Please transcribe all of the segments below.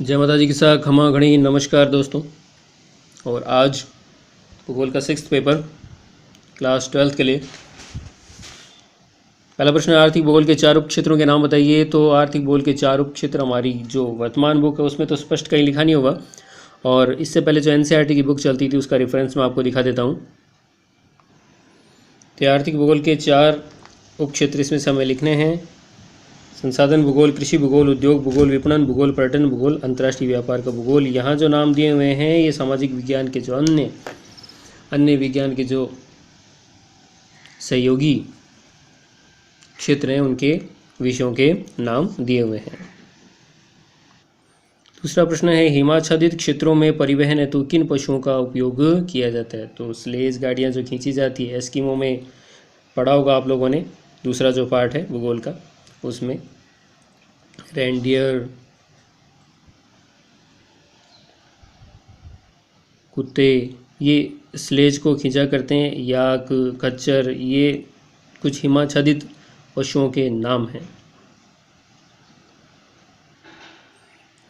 जय माता जी की सा खमा घड़ी। नमस्कार दोस्तों। और आज भूगोल का 6th पेपर क्लास 12th के लिए पहला प्रश्न, आर्थिक भूगोल के 4 उपक्षेत्रों के नाम बताइए। तो आर्थिक भूगोल के 4 उपक्षेत्र हमारी जो वर्तमान बुक है उसमें तो स्पष्ट कहीं लिखा नहीं होगा, और इससे पहले जो एनसीईआरटी की बुक चलती थी उसका रेफरेंस मैं आपको दिखा देता हूँ। तो आर्थिक भूगोल के 4 उपक्षेत्र इसमें से हमें लिखने हैं। संसाधन भूगोल, कृषि भूगोल, उद्योग भूगोल, विपणन भूगोल, पर्यटन भूगोल, अंतर्राष्ट्रीय व्यापार का भूगोल। यहाँ जो नाम दिए हुए हैं ये सामाजिक विज्ञान के जो अन्य विज्ञान के जो सहयोगी क्षेत्र हैं उनके विषयों के नाम दिए हुए हैं। दूसरा प्रश्न है, हिमाच्छादित क्षेत्रों में परिवहन हेतु किन पशुओं का उपयोग किया जाता है। तो स्लेज गाड़ियाँ जो खींची जाती है, एस्किमो में पढ़ा होगा आप लोगों ने, दूसरा जो पार्ट है भूगोल का उसमें रेंडियर, कुत्ते ये स्लेज को खींचा करते हैं। याक, खच्चर, ये कुछ हिमाच्छादित पशुओं के नाम हैं।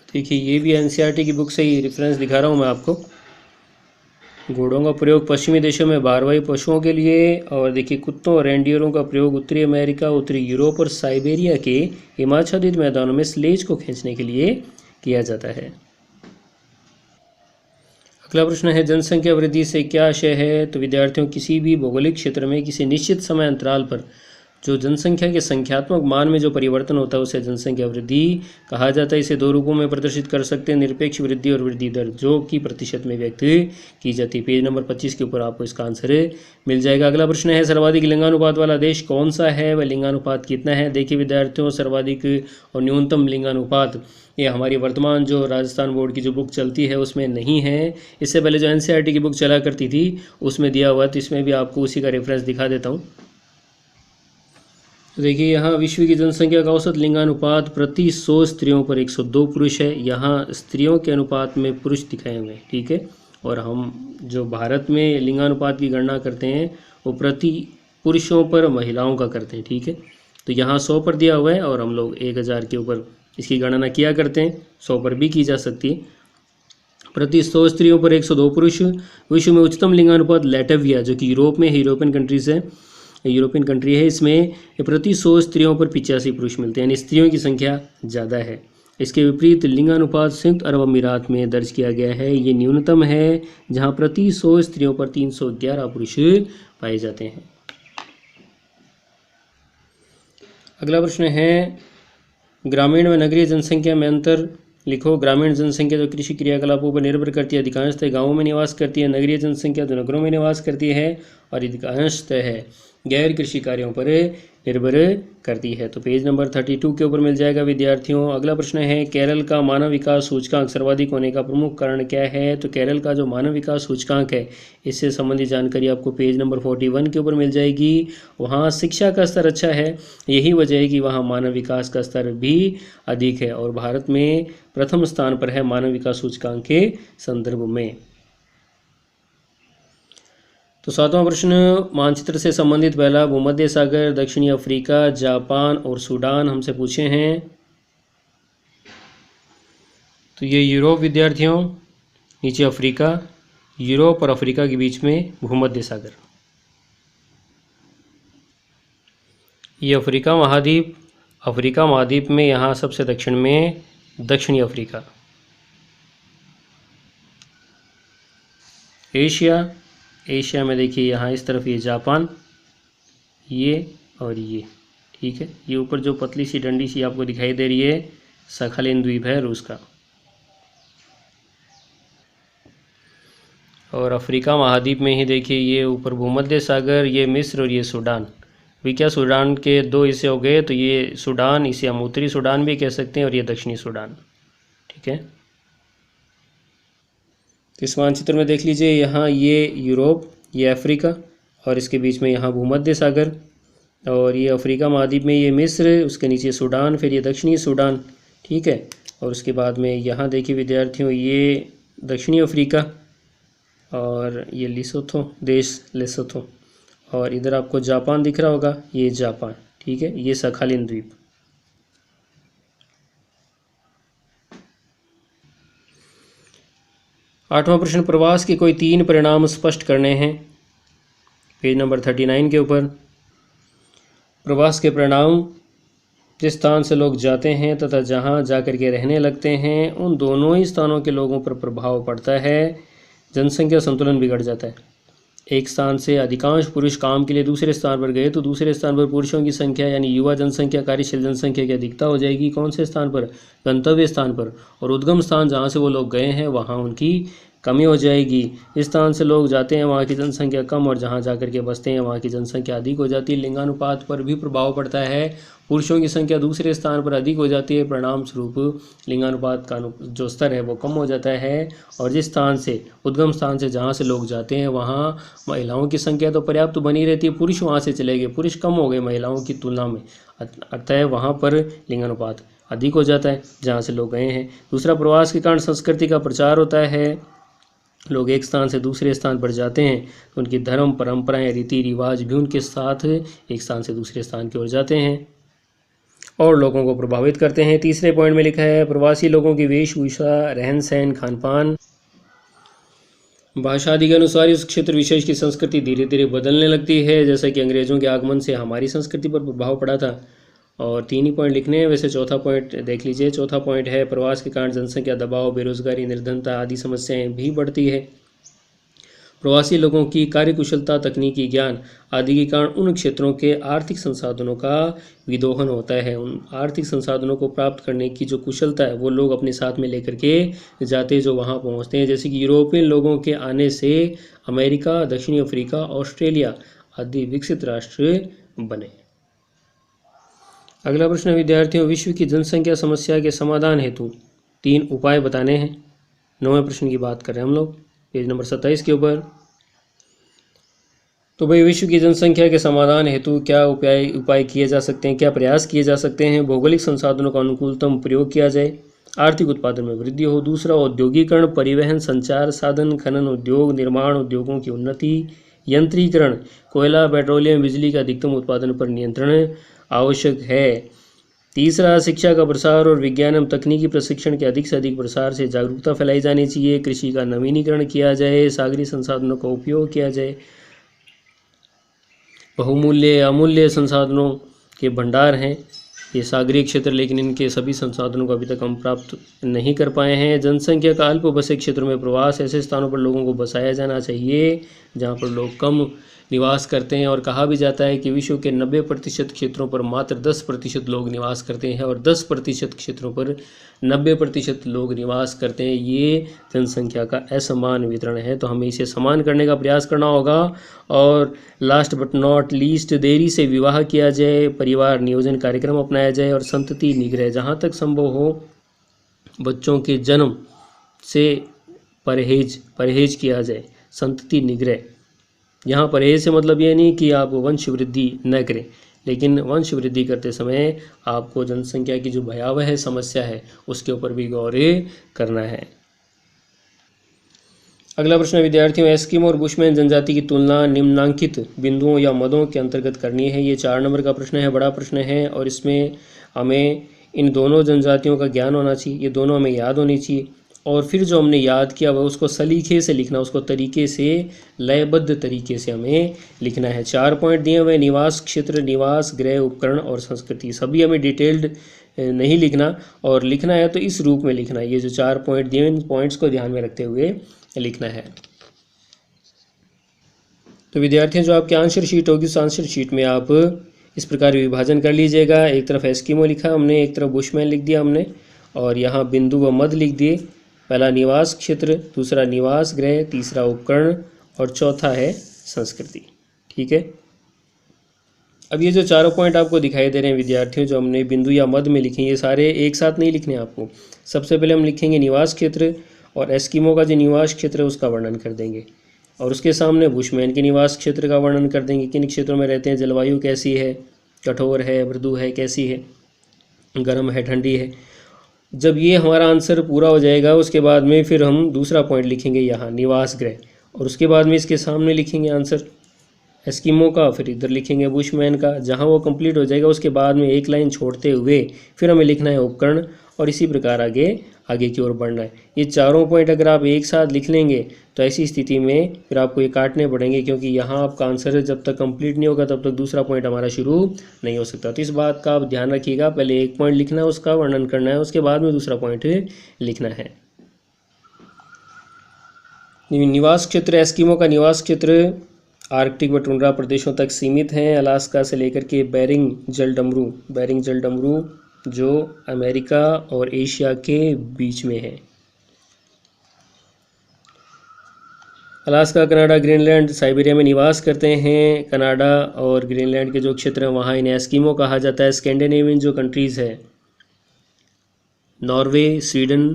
देखिए ये भी एनसीईआरटी की बुक से ही रेफरेंस दिखा रहा हूँ मैं आपको। घोड़ों का प्रयोग पश्चिमी देशों में भारवाही पशुओं के लिए, और देखिए कुत्तों और रेंडियरों का प्रयोग उत्तरी अमेरिका, उत्तरी यूरोप और साइबेरिया के हिमाच्छादित मैदानों में स्लेज को खींचने के लिए किया जाता है। अगला प्रश्न है, जनसंख्या वृद्धि से क्या आशय है। तो विद्यार्थियों, किसी भी भौगोलिक क्षेत्र में किसी निश्चित समय अंतराल पर जो जनसंख्या के संख्यात्मक मान में जो परिवर्तन होता है उसे जनसंख्या वृद्धि कहा जाता है। इसे 2 रूपों में प्रदर्शित कर सकते हैं, निरपेक्ष वृद्धि और वृद्धि दर, जो कि प्रतिशत में व्यक्त की जाती है। पेज नंबर 25 के ऊपर आपको इसका आंसर मिल जाएगा। अगला प्रश्न है, सर्वाधिक लिंगानुपात वाला देश कौन सा है, वह लिंगानुपात कितना है। देखिए विद्यार्थियों, सर्वाधिक और न्यूनतम लिंगानुपात ये हमारी वर्तमान जो राजस्थान बोर्ड की जो बुक चलती है उसमें नहीं है। इससे पहले जो एनसीईआरटी की बुक चला करती थी उसमें दिया हुआ, तो इसमें भी आपको उसी का रेफरेंस दिखा देता हूँ। तो देखिए यहाँ विश्व की जनसंख्या का औसत लिंगानुपात प्रति 100 स्त्रियों पर 102 पुरुष है। यहाँ स्त्रियों के अनुपात में पुरुष दिखाए हुए हैं, ठीक है। और हम जो भारत में लिंगानुपात की गणना करते हैं वो प्रति पुरुषों पर महिलाओं का करते हैं, ठीक है। तो यहाँ 100 पर दिया हुआ है और हम लोग 1000 के ऊपर इसकी गणना किया करते हैं। 100 पर भी की जा सकती है। प्रति 100 स्त्रियों पर 102 पुरुष। विश्व में उच्चतम लिंगानुपात लैटविया जो कि यूरोप में यूरोपियन कंट्रीज है, यूरोपियन कंट्री है, इसमें प्रति 100 स्त्रियों पर 85 पुरुष मिलते हैं, यानी स्त्रियों की संख्या ज़्यादा है। इसके विपरीत लिंगानुपात संयुक्त अरब अमीरात में दर्ज किया गया है, ये न्यूनतम है, जहां प्रति 100 स्त्रियों पर 311 पुरुष पाए जाते हैं। अगला प्रश्न है, ग्रामीण व नगरीय जनसंख्या में अंतर लिखो। ग्रामीण जनसंख्या जो कृषि क्रियाकलापों पर निर्भर करती है, अधिकांशतः गाँवों में निवास करती है। नगरीय जनसंख्या जो नगरों में निवास करती है और अधिकांशतः गैर कृषि कार्यों पर निर्भर करती है। तो पेज नंबर 32 के ऊपर मिल जाएगा विद्यार्थियों। अगला प्रश्न है, केरल का मानव विकास सूचकांक सर्वाधिक होने का प्रमुख कारण क्या है। तो केरल का जो मानव विकास सूचकांक है इससे संबंधित जानकारी आपको पेज नंबर 41 के ऊपर मिल जाएगी। वहाँ शिक्षा का स्तर अच्छा है, यही वजह है कि वहाँ मानव विकास का स्तर भी अधिक है, और भारत में प्रथम स्थान पर है मानव विकास सूचकांक के संदर्भ में। तो 7वां प्रश्न, मानचित्र से संबंधित पहला, भूमध्य सागर, दक्षिणी अफ्रीका, जापान और सूडान हमसे पूछे हैं। तो ये यूरोप विद्यार्थियों, नीचे अफ्रीका, यूरोप और अफ्रीका के बीच में भूमध्य सागर। ये अफ्रीका महाद्वीप में यहाँ सबसे दक्षिण में दक्षिणी अफ्रीका। एशिया में देखिए यहाँ इस तरफ ये जापान, ये और ये, ठीक है। ये ऊपर जो पतली सी डंडी सी आपको दिखाई दे रही है सखालिन द्वीप है रूस का। और अफ्रीका महाद्वीप में ही देखिए ये ऊपर भूमध्य सागर, ये मिस्र और ये सूडान। भी क्या सूडान के 2 हिस्से हो गए, तो ये सूडान, इसे हम उत्तरी सूडान भी कह सकते हैं, और ये दक्षिणी सूडान, ठीक है। इस मानचित्र में देख लीजिए, यहाँ ये यूरोप, ये अफ्रीका, और इसके बीच में यहाँ भूमध्य सागर, और ये अफ्रीका महाद्वीप में ये मिस्र, उसके नीचे सूडान, फिर ये दक्षिणी सूडान, ठीक है। और उसके बाद में यहाँ देखिए विद्यार्थियों, ये दक्षिणी अफ्रीका और ये लेसोथो, और इधर आपको जापान दिख रहा होगा, ये जापान, ठीक है। ये सखालिन द्वीप। 8वां प्रश्न, प्रवास के कोई 3 परिणाम स्पष्ट करने हैं। पेज नंबर 39 के ऊपर। प्रवास के परिणाम, जिस स्थान से लोग जाते हैं तथा जहां जाकर के रहने लगते हैं उन दोनों ही स्थानों के लोगों पर प्रभाव पड़ता है। जनसंख्या संतुलन बिगड़ जाता है। एक स्थान से अधिकांश पुरुष काम के लिए दूसरे स्थान पर गए तो दूसरे स्थान पर पुरुषों की संख्या यानी युवा जनसंख्या कार्यशील जनसंख्या की अधिकता हो जाएगी। कौन से स्थान पर? गंतव्य स्थान पर। और उद्गम स्थान जहाँ से वो लोग गए हैं वहाँ उनकी कमी हो जाएगी। जिस स्थान से लोग जाते हैं वहाँ की जनसंख्या कम और जहाँ जाकर के बसते हैं वहाँ की जनसंख्या अधिक हो जाती है। लिंगानुपात पर भी प्रभाव पड़ता है। पुरुषों की संख्या दूसरे स्थान पर अधिक हो जाती है, परिणाम स्वरूप लिंगानुपात का जो स्तर है वो कम हो जाता है। और जिस स्थान से उद्गम स्थान से जहाँ से लोग जाते हैं वहाँ महिलाओं की संख्या तो पर्याप्त बनी रहती है, पुरुष वहाँ से चले गए, पुरुष कम हो गए महिलाओं की तुलना में, अतः वहाँ पर लिंगानुपात अधिक हो जाता है जहाँ से लोग गए हैं। दूसरा, प्रवास के कारण संस्कृति का प्रचार होता है। लोग एक स्थान से दूसरे स्थान पर जाते हैं तो उनकी धर्म परंपराएं रीति रिवाज भी उनके साथ एक स्थान से दूसरे स्थान की ओर जाते हैं और लोगों को प्रभावित करते हैं। तीसरे पॉइंट में लिखा है, प्रवासी लोगों की वेशभूषा, रहन सहन, खान पान, भाषा आदि के अनुसार इस क्षेत्र विशेष की संस्कृति धीरे धीरे बदलने लगती है। जैसा कि अंग्रेजों के आगमन से हमारी संस्कृति पर प्रभाव पड़ा था। और 3 ही पॉइंट लिखने हैं, वैसे चौथा पॉइंट देख लीजिए। चौथा पॉइंट है, प्रवास के कारण जनसंख्या दबाव, बेरोजगारी, निर्धनता आदि समस्याएं भी बढ़ती है। प्रवासी लोगों की कार्यकुशलता, तकनीकी ज्ञान आदि के कारण उन क्षेत्रों के आर्थिक संसाधनों का विदोहन होता है। उन आर्थिक संसाधनों को प्राप्त करने की जो कुशलता है वो लोग अपने साथ में लेकर के जाते हैं जो वहाँ पहुँचते हैं। जैसे कि यूरोपियन लोगों के आने से अमेरिका, दक्षिणी अफ्रीका, ऑस्ट्रेलिया आदि विकसित राष्ट्र बने। अगला प्रश्न, विद्यार्थियों, विश्व की जनसंख्या समस्या के समाधान हेतु 3 उपाय बताने हैं। 9वें प्रश्न की बात करें हम लोग, पेज नंबर 27 के ऊपर। तो भाई, विश्व की जनसंख्या के समाधान हेतु क्या उपाय किए जा सकते हैं, क्या प्रयास किए जा सकते हैं? भौगोलिक संसाधनों का अनुकूलतम प्रयोग किया जाए, आर्थिक उत्पादन में वृद्धि हो। दूसरा, औद्योगिकरण, परिवहन, संचार साधन, खनन उद्योग, निर्माण उद्योगों की उन्नति, यंत्रीकरण, कोयला, पेट्रोलियम, बिजली का अधिकतम उत्पादन पर नियंत्रण आवश्यक है। तीसरा, शिक्षा का प्रसार और विज्ञान एवं तकनीकी प्रशिक्षण के अधिक से अधिक प्रसार से जागरूकता फैलाई जानी चाहिए। कृषि का नवीनीकरण किया जाए, सागरीय संसाधनों का उपयोग किया जाए। बहुमूल्य अमूल्य संसाधनों के भंडार हैं ये सागरीय क्षेत्र, लेकिन इनके सभी संसाधनों को अभी तक हम प्राप्त नहीं कर पाए हैं। जनसंख्या का अल्प बसे क्षेत्रों में प्रवास, ऐसे स्थानों पर लोगों को बसाया जाना चाहिए जहाँ पर लोग कम निवास करते हैं। और कहा भी जाता है कि विश्व के 90% क्षेत्रों पर मात्र 10% लोग निवास करते हैं और 10% क्षेत्रों पर 90% लोग निवास करते हैं। ये जनसंख्या का असमान वितरण है, तो हमें इसे समान करने का प्रयास करना होगा। और लास्ट बट नॉट लीस्ट, देरी से विवाह किया जाए, परिवार नियोजन कार्यक्रम अपनाया जाए और संतति निग्रह, जहाँ तक संभव हो बच्चों के जन्म से परहेज किया जाए। संतति निग्रह, यहाँ परहेज से मतलब ये नहीं कि आप वंश वृद्धि न करें, लेकिन वंश वृद्धि करते समय आपको जनसंख्या की जो भयावह समस्या है उसके ऊपर भी गौर करना है। अगला प्रश्न, विद्यार्थियों, एस्किमो और बुशमैन जनजाति की तुलना निम्नांकित बिंदुओं या मदों के अंतर्गत करनी है। ये 4 नंबर का प्रश्न है, बड़ा प्रश्न है और इसमें हमें इन दोनों जनजातियों का ज्ञान होना चाहिए, ये दोनों हमें याद होनी चाहिए। और फिर जो हमने याद किया वह उसको सलीके से लिखना, उसको तरीके से लयबद्ध तरीके से हमें लिखना है। 4 पॉइंट दिए हुए, निवास क्षेत्र, निवास गृह, उपकरण और संस्कृति, सभी हमें डिटेल्ड नहीं लिखना और लिखना है तो इस रूप में लिखना है। ये जो 4 पॉइंट दिए इन पॉइंट्स को ध्यान में रखते हुए लिखना है। तो विद्यार्थियों, जो आपकी आंसर शीट होगी उस आंसर शीट में आप इस प्रकार विभाजन कर लीजिएगा। एक तरफ एस्किमो लिखा हमने, एक तरफ बुशमैन लिख दिया हमने और यहाँ बिंदु व मद लिख दिए। पहला निवास क्षेत्र, दूसरा निवास गृह, तीसरा उपकरण और चौथा है संस्कृति। ठीक है, अब ये जो 4 पॉइंट आपको दिखाई दे रहे हैं विद्यार्थियों, जो हमने बिंदु या मद में लिखे, ये सारे एक साथ नहीं लिखने आपको। सबसे पहले हम लिखेंगे निवास क्षेत्र और एस्किमो का जो निवास क्षेत्र है उसका वर्णन कर देंगे और उसके सामने बुशमैन के निवास क्षेत्र का वर्णन कर देंगे, किन क्षेत्रों में रहते हैं, जलवायु कैसी है, कठोर है, मृदु है, कैसी है, गर्म है, ठंडी है। जब ये हमारा आंसर पूरा हो जाएगा उसके बाद में फिर हम दूसरा पॉइंट लिखेंगे यहाँ निवास गृह और उसके बाद में इसके सामने लिखेंगे आंसर एस्किमो का, फिर इधर लिखेंगे बुशमैन का। जहाँ वो कंप्लीट हो जाएगा उसके बाद में एक लाइन छोड़ते हुए फिर हमें लिखना है उपकरण और इसी प्रकार आगे आगे की ओर बढ़ना है। ये चारों पॉइंट अगर आप एक साथ लिख लेंगे तो ऐसी स्थिति में फिर आपको ये काटने पड़ेंगे, क्योंकि यहाँ आपका आंसर जब तक कंप्लीट नहीं होगा तब तक दूसरा पॉइंट हमारा शुरू नहीं हो सकता। तो इस बात का आप ध्यान रखिएगा, पहले एक पॉइंट लिखना है, उसका वर्णन करना है, उसके बाद में दूसरा पॉइंट लिखना है। निवास क्षेत्र, एस्किमो का निवास क्षेत्र आर्कटिक व टुंड्रा प्रदेशों तक सीमित हैं, अलास्का से लेकर के बेरिंग जल डमरू जो अमेरिका और एशिया के बीच में है। अलास्का, कनाडा, ग्रीनलैंड, साइबेरिया में निवास करते हैं। कनाडा और ग्रीनलैंड के जो क्षेत्र हैं वहाँ इन्हें एस्किमो कहा जाता है। स्कैंडिनेवियन जो कंट्रीज़ है, नॉर्वे, स्वीडन,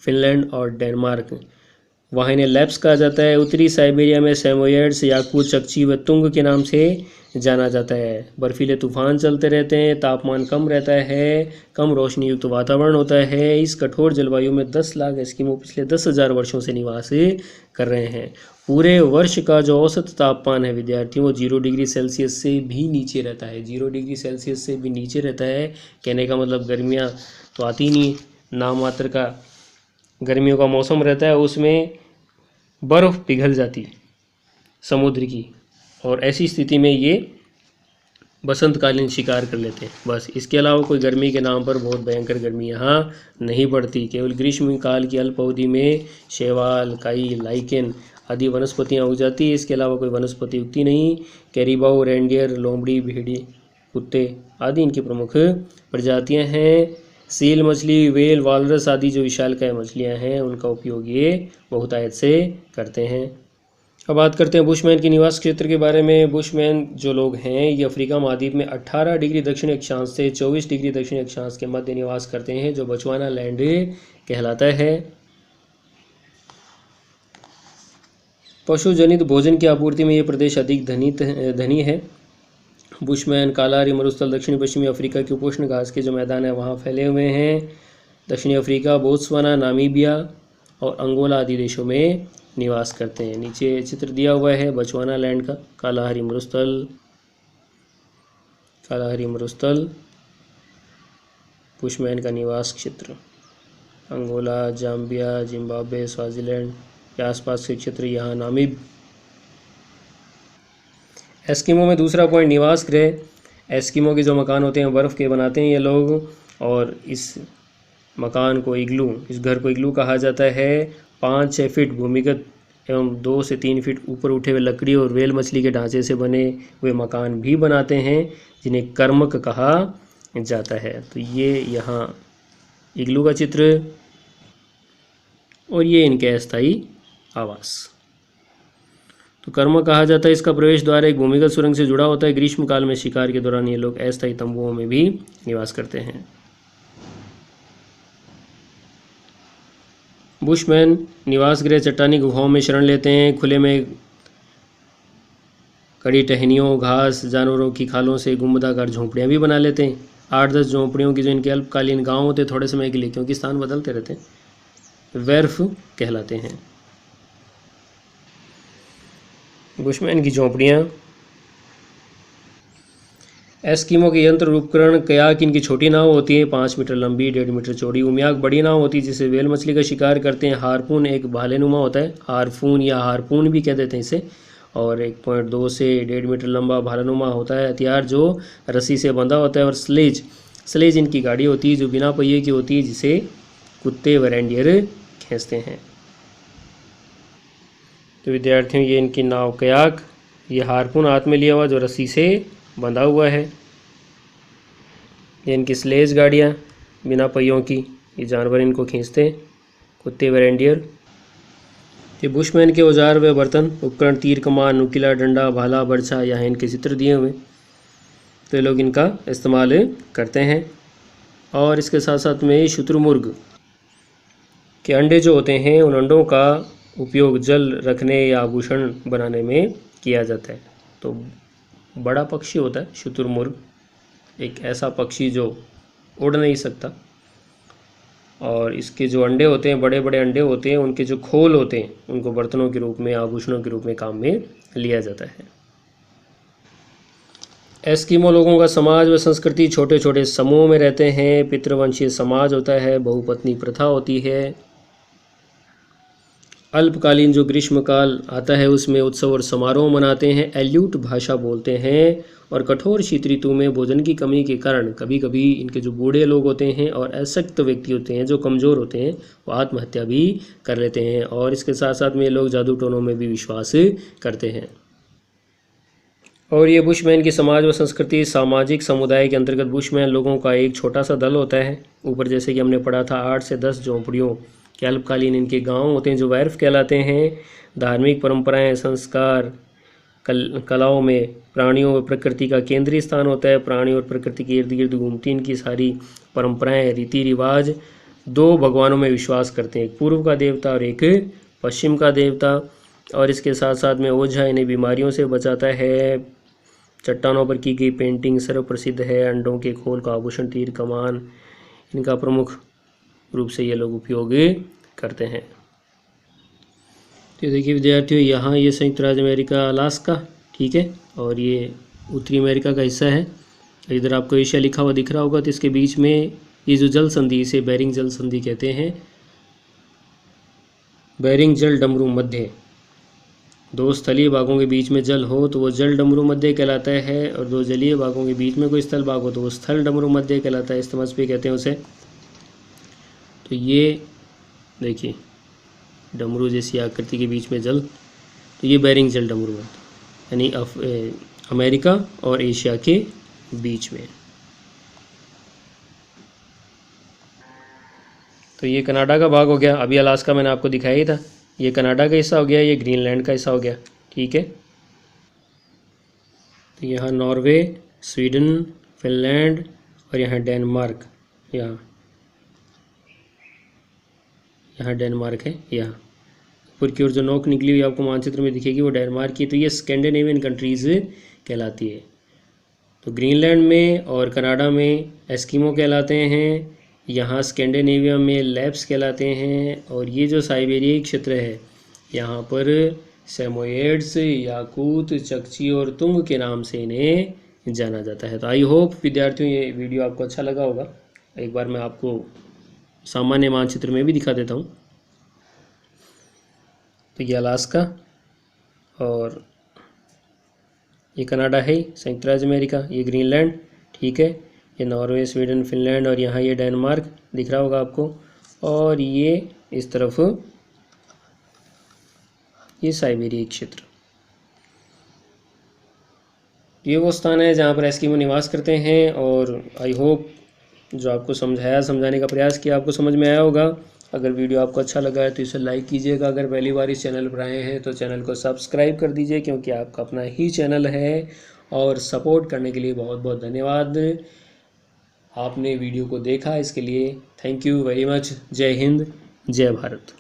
फिनलैंड और डेनमार्क, वहाँ इन्हें लैप्स कहा जाता है। उत्तरी साइबेरिया में सैमोयड्स, याकूत, चकची व तुंग के नाम से जाना जाता है। बर्फीले तूफान चलते रहते हैं, तापमान कम रहता है, कम रोशनी युक्त वातावरण होता है। इस कठोर जलवायु में 10 लाख एस्किमो पिछले 10,000 वर्षों से निवास कर रहे हैं। पूरे वर्ष का जो औसत तापमान है विद्यार्थियों, वो 0 डिग्री सेल्सियस से भी नीचे रहता है। 0 डिग्री सेल्सियस से भी नीचे रहता है। कहने का मतलब गर्मियाँ तो आती नहीं, नाम मात्र का गर्मियों का मौसम रहता है, उसमें बर्फ़ पिघल जाती है समुद्र की, और ऐसी स्थिति में ये बसंतकालीन शिकार कर लेते हैं बस। इसके अलावा कोई गर्मी के नाम पर बहुत भयंकर गर्मी यहाँ नहीं पड़ती। केवल ग्रीष्मकाल की अल्प अवधि में शैवाल, काई, लाइकेन आदि वनस्पतियाँ उग जाती है। इसके अलावा कोई वनस्पति उगती नहीं। कैरिबाऊ, रेंडियर, लोमड़ी, भेड़ी, कुत्ते आदि इनकी प्रमुख प्रजातियाँ हैं। सील मछली, वेल, वालरस आदि जो विशालकाय मछलियाँ हैं उनका उपयोग ये बहुतायत से करते हैं। अब बात करते हैं बुशमैन के निवास क्षेत्र के बारे में। बुशमैन जो लोग हैं ये अफ्रीका महाद्वीप में 18 डिग्री दक्षिण अक्षांश से 24 डिग्री दक्षिण अक्षांश के मध्य निवास करते हैं, जो बोत्सवाना लैंड कहलाता है। पशुजनित भोजन की आपूर्ति में ये प्रदेश अधिक धनी है। बुशमैन कालाहारी मरुस्थल दक्षिणी पश्चिमी अफ्रीका के उपोष्ण घास के जो मैदान है वहाँ फैले हुए हैं। दक्षिणी अफ्रीका, बोत्सवाना, नामीबिया और अंगोला आदि देशों में निवास करते हैं। नीचे चित्र दिया हुआ है बोत्सवाना लैंड का। कालाहारी मरुस्थल बुशमैन का निवास क्षेत्र। अंगोला, जाम्बिया, जिम्बाब्वे, स्वाजीलैंड के आसपास के क्षेत्र, यहाँ नामीब। एस्किमो में दूसरा पॉइंट निवास गृह। एस्किमो के जो मकान होते हैं बर्फ़ के बनाते हैं ये लोग, और इस मकान को इग्लू, इस घर को इग्लू कहा जाता है। 5-6 फीट भूमिगत एवं 2 से 3 फीट ऊपर उठे हुए लकड़ी और व्हेल मछली के ढांचे से बने हुए मकान भी बनाते हैं, जिन्हें कर्मक कहा जाता है। तो ये यहाँ इग्लू का चित्र, और ये इनके अस्थायी आवास। तो कर्म कहा जाता है। इसका प्रवेश द्वार एक भूमिगत सुरंग से जुड़ा होता है। ग्रीष्मकाल में शिकार के दौरान ये लोग अस्थायी तंबुओं में भी निवास करते हैं। बुशमैन निवास गृह चट्टानी गुफाओं में शरण लेते हैं। खुले में कड़ी टहनियों, घास, जानवरों की खालों से गुंबदाकार झोंपड़ियाँ भी बना लेते हैं। 8-10 झोंपड़ियों की जो इनके अल्पकालीन गांव होते हैं थोड़े समय के लिए, क्योंकि स्थान बदलते रहते हैं, वेर्फ कहलाते हैं। बुशमैन की झोंपड़ियाँ। एस्किमो के यंत्र उपकरण। कयाक इनकी छोटी नाव होती है, 5 मीटर लंबी, 1.5 मीटर चौड़ी। उमियाक बड़ी नाव होती है जिसे व्हेल मछली का शिकार करते हैं। हारपून एक भालेनुमा होता है, हारपून या हारपून भी कह देते हैं इसे, और 1.2 से 1.5 मीटर लंबा भालेनुमा होता है हथियार जो रस्सी से बंधा होता है। और स्लेज इनकी गाड़ी होती है जो बिना पहिए की होती है, जिसे कुत्ते व रेंडियर खींचते हैं। तो विद्यार्थियों ये इनकी नाव कयाक, ये हारपून हाथ में लिया हुआ जो रस्सी से बंधा हुआ है। ये इनकी स्लेज गाड़ियाँ बिना पहियों की, ये जानवर इनको खींचते हैं, कुत्ते व रेंडियर। ये बुशमैन के औजार व बर्तन उपकरण। तीर कमान, नुकीला डंडा, भाला, बर्छा, यहाँ इनके चित्र दिए हुए, तो ये लोग इनका इस्तेमाल करते हैं। और इसके साथ साथ में शुतुरमुर्ग के अंडे जो होते हैं, उन अंडों का उपयोग जल रखने या आभूषण बनाने में किया जाता है। तो बड़ा पक्षी होता है शुतुरमुर्ग, एक ऐसा पक्षी जो उड़ नहीं सकता, और इसके जो अंडे होते हैं, बड़े बड़े अंडे होते हैं, उनके जो खोल होते हैं उनको बर्तनों के रूप में, आभूषणों के रूप में काम में लिया जाता है। एस्किमो लोगों का समाज व संस्कृति छोटे छोटे समूह में रहते हैं। पितृवंशीय समाज होता है। बहुपत्नी प्रथा होती है। अल्पकालीन जो ग्रीष्मकाल आता है उसमें उत्सव और समारोह मनाते हैं। एल्यूट भाषा बोलते हैं। और कठोर शीत ऋतु में भोजन की कमी के कारण कभी कभी इनके जो बूढ़े लोग होते हैं और अशक्त व्यक्ति होते हैं जो कमज़ोर होते हैं वो आत्महत्या भी कर लेते हैं। और इसके साथ साथ में ये लोग जादू टोनों में भी विश्वास करते हैं। और ये बुशमैन की समाज व संस्कृति सामाजिक समुदाय के अंतर्गत बुशमैन लोगों का एक छोटा सा दल होता है। ऊपर जैसे कि हमने पढ़ा था 8 से 10 झोंपड़ियों के अल्पकालीन इनके गांव होते हैं जो वैर्फ कहलाते हैं। धार्मिक परंपराएं संस्कार कलाओं में प्राणियों व प्रकृति का केंद्रीय स्थान होता है। प्राणी और प्रकृति के इर्द गिर्द घूमती इनकी सारी परंपराएं रीति रिवाज। 2 भगवानों में विश्वास करते हैं, एक पूर्व का देवता और एक पश्चिम का देवता। और इसके साथ साथ में ओझा इन्हें बीमारियों से बचाता है। चट्टानों पर की गई पेंटिंग सर्व प्रसिद्ध है। अंडों के खोल का आभूषण तीर कमान इनका प्रमुख रूप से ये लोग उपयोग करते हैं। तो देखिए विद्यार्थियों, यहाँ ये संयुक्त राज्य अमेरिका अलास्का, ठीक है, और ये उत्तरी अमेरिका का हिस्सा है। इधर आपको एशिया लिखा हुआ दिख रहा होगा। तो इसके बीच में ये जो जल संधि, इसे बेरिंग जल संधि कहते हैं। बेरिंग जल डमरू मध्य, 2 स्थलीय भागों के बीच में जल हो तो वो जल डमरू मध्य कहलाता है। और 2 जलीय भागों के बीच में कोई स्थल भाग हो तो वो स्थल डमरू मध्य कहलाता है। इस्तमस पे कहते हैं उसे। तो ये देखिए डमरू जैसी आकृति के बीच में जल, तो ये बेरिंग जल डमरू मध्य यानी अमेरिका और एशिया के बीच में। तो ये कनाडा का भाग हो गया। अभी अलास्का मैंने आपको दिखाया ही था। ये कनाडा का हिस्सा हो गया, ये ग्रीनलैंड का हिस्सा हो गया, ठीक है। तो यहाँ नॉर्वे, स्वीडन, फिनलैंड और यहाँ डेनमार्क, यहाँ डेनमार्क है। यहाँ ऊपर की ओर जो नोक निकली हुई आपको मानचित्र में दिखेगी वो डेनमार्क की। तो ये स्कैंडिनेवियन कंट्रीज़ कहलाती है। तो ग्रीनलैंड में और कनाडा में एस्किमो कहलाते हैं। यहाँ स्कैंडिनेविया में लैप्स कहलाते हैं। और ये जो साइबेरियाई क्षेत्र है यहाँ पर सेमोयेड्स, याकूत, चकची और तुंग के नाम से इन्हें जाना जाता है। तो आई होप विद्यार्थियों ये वीडियो आपको अच्छा लगा होगा। एक बार मैं आपको सामान्य मानचित्र में भी दिखा देता हूँ। तो ये अलास्का और ये कनाडा है, संयुक्त राज्य अमेरिका। ये ग्रीनलैंड, ठीक है। ये नॉर्वे, स्वीडन, फिनलैंड और यहाँ ये डेनमार्क दिख रहा होगा आपको। और ये इस तरफ ये साइबेरियाई क्षेत्र। ये वो स्थान है जहाँ पर एस्किमो निवास करते हैं। और आई होप जो आपको समझाने का प्रयास किया आपको समझ में आया होगा। अगर वीडियो आपको अच्छा लगा है तो इसे लाइक कीजिएगा। अगर पहली बार इस चैनल पर आए हैं तो चैनल को सब्सक्राइब कर दीजिए, क्योंकि आपका अपना ही चैनल है। और सपोर्ट करने के लिए बहुत बहुत धन्यवाद। आपने वीडियो को देखा इसके लिए थैंक यू वेरी मच। जय हिंद, जय भारत।